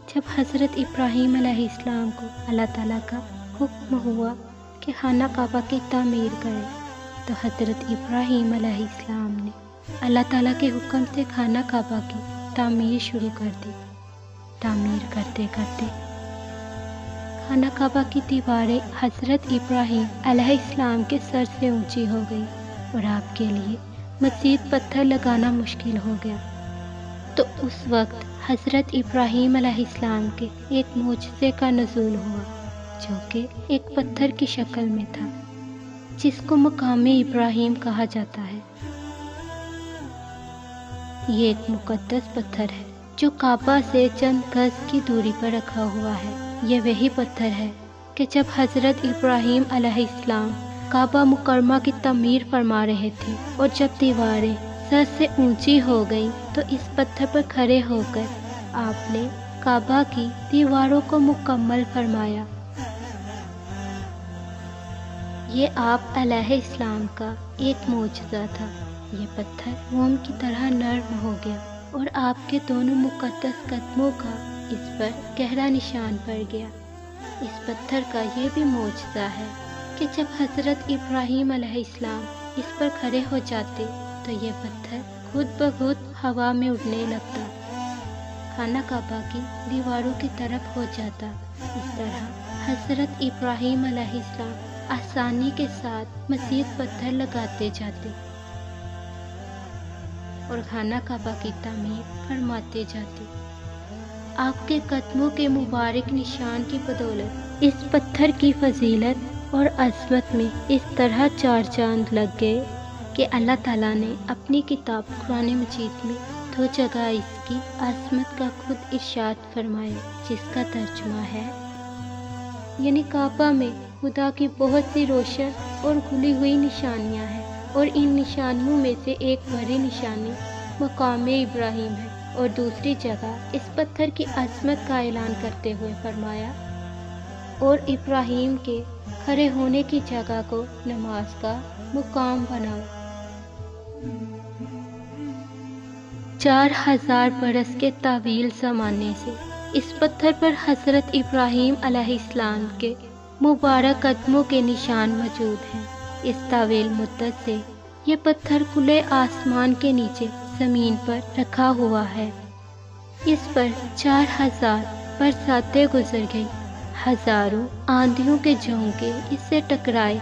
जब हज़रत इब्राहीम अलैहिस्सलाम को अल्लाह ताला का हुक्म हुआ कि खाना काबा की तामीर करें, तो हज़रत इब्राहीम अलैहिस्सलाम ने अल्लाह ताला के हुक्म से खाना काबा की तामीर शुरू कर दी। तामीर करते करते खाना काबा की दीवारें हज़रत इब्राहीम अलैहिस्सलाम के सर से ऊंची हो गई और आपके लिए मज़ीद पत्थर लगाना मुश्किल हो गया। तो उस वक्त हज़रत इब्राहीम अलैहिस्सलाम के एक मोजज़े का नुज़ूल हुआ, जो कि एक पत्थर की शक्ल में था, जिसको मकामे इब्राहीम कहा जाता है। ये एक मुक़द्दस पत्थर है जो काबा से चंद गज की दूरी पर रखा हुआ है। ये वही पत्थर है कि जब हज़रत इब्राहीम अलैहिस्सलाम काबा मुकर्रमा की तमीर फरमा रहे थे और जब दीवारें सर से ऊंची हो गई, तो इस पत्थर पर खड़े होकर आपने काबा की दीवारों को मुकम्मल फरमाया। ये आप अलैहिस्सलाम का एक मोजज़ा था। ये पत्थर मोम की तरह नरम हो गया और आपके दोनों मुक़द्दस कदमों का इस पर गहरा निशान पड़ गया। इस पत्थर का ये भी मोजज़ा है कि जब हज़रत इब्राहीम अलैहिस्सलाम इस पर खड़े हो जाते, तो ये पत्थर खुद ब खुद हवा में उड़ने लगता, खाना काबा की दीवारों की तरफ हो जाता। इस तरह हज़रत इब्राहीम अलैहिस्सलाम आसानी के साथ मज़ीद पत्थर लगाते जाते और खाना काबा की तामीर फरमाते जाते। आपके कदमों के मुबारक निशान की बदौलत इस पत्थर की फजीलत और अज़मत में इस तरह चार चांद लग गए कि अल्लाह ताला ने अपनी किताब कुरान मजीद में दो जगह इसकी अज़मत का खुद इरशाद फरमाया, जिसका तर्जुमा है, यानी काबा में खुदा की बहुत सी रोशन और खुली हुई निशानियां हैं, और इन निशानियों में से एक बड़ी निशानी मकामे इब्राहीम है, और दूसरी जगह इस पत्थर की अज़मत का ऐलान करते हुए फरमाया, और इब्राहीम के खड़े होने की जगह को नमाज का मुकाम बनाओ। 4000 बरस के तावील ज़माने से इस पत्थर पर हज़रत इब्राहीम अलैहिस्सलाम के मुबारक कदमों के निशान मौजूद हैं। इस तावील मुद्दत से ये पत्थर खुले आसमान के नीचे ज़मीन पर रखा हुआ है। इस पर 4000 बरसातें गुजर गई, हज़ारों आंधियों के झोंके इससे टकराए,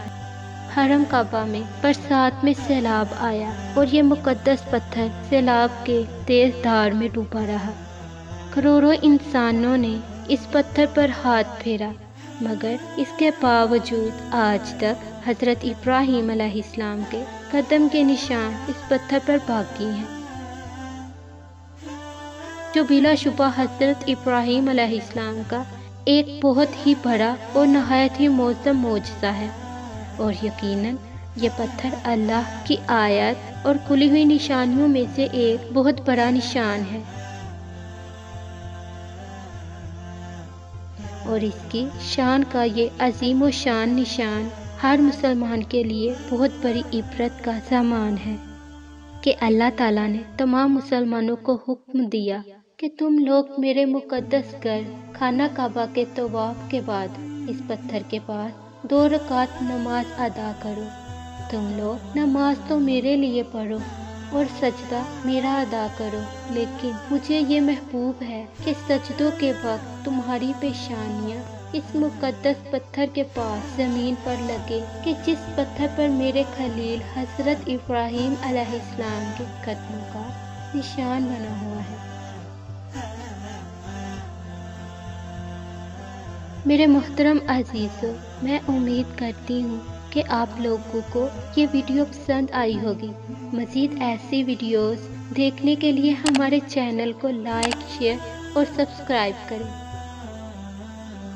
हरम काबा में बरसात में सैलाब आया और ये मुक़द्दस पत्थर सैलाब के तेज़ धार में डूबा रहा। करोड़ों इंसानों ने इस पत्थर पर हाथ फेरा, मगर इसके बावजूद आज तक हज़रत इब्राहीम अलैहिस्सलाम के कदम के निशान इस पत्थर पर बाकी हैं, जो बिलाशुबा हज़रत इब्राहीम अलैहिस्सलाम का एक बहुत ही बड़ा और नहायत ही मौज़म मोजज़ा है। और यकीनन ये पत्थर अल्लाह की आयत और खुली हुई निशानियों में से एक बहुत बड़ा निशान है, और इसकी शान का ये अजीम व शान निशान हर मुसलमान के लिए बहुत बड़ी इबरत का सामान है कि अल्लाह ताला ने तमाम मुसलमानों को हुक्म दिया कि तुम लोग मेरे मुक़द्दस घर खाना काबा के तवाफ के बाद इस पत्थर के पास 2 रकात नमाज अदा करो। तुम लोग नमाज तो मेरे लिए पढ़ो और सजदा मेरा अदा करो, लेकिन मुझे ये महबूब है कि सजदों के वक्त तुम्हारी पेशानियाँ इस मुक़द्दस पत्थर के पास ज़मीन पर लगे कि जिस पत्थर पर मेरे खलील हज़रत इब्राहीम अलैहिस्सलाम के कदमों का निशान बना हुआ है। मेरे मोहतरम अजीज़ों, मैं उम्मीद करती हूँ कि आप लोगों को ये वीडियो पसंद आई होगी। मज़ीद ऐसी वीडियोस देखने के लिए हमारे चैनल को लाइक, शेयर और सब्सक्राइब करें।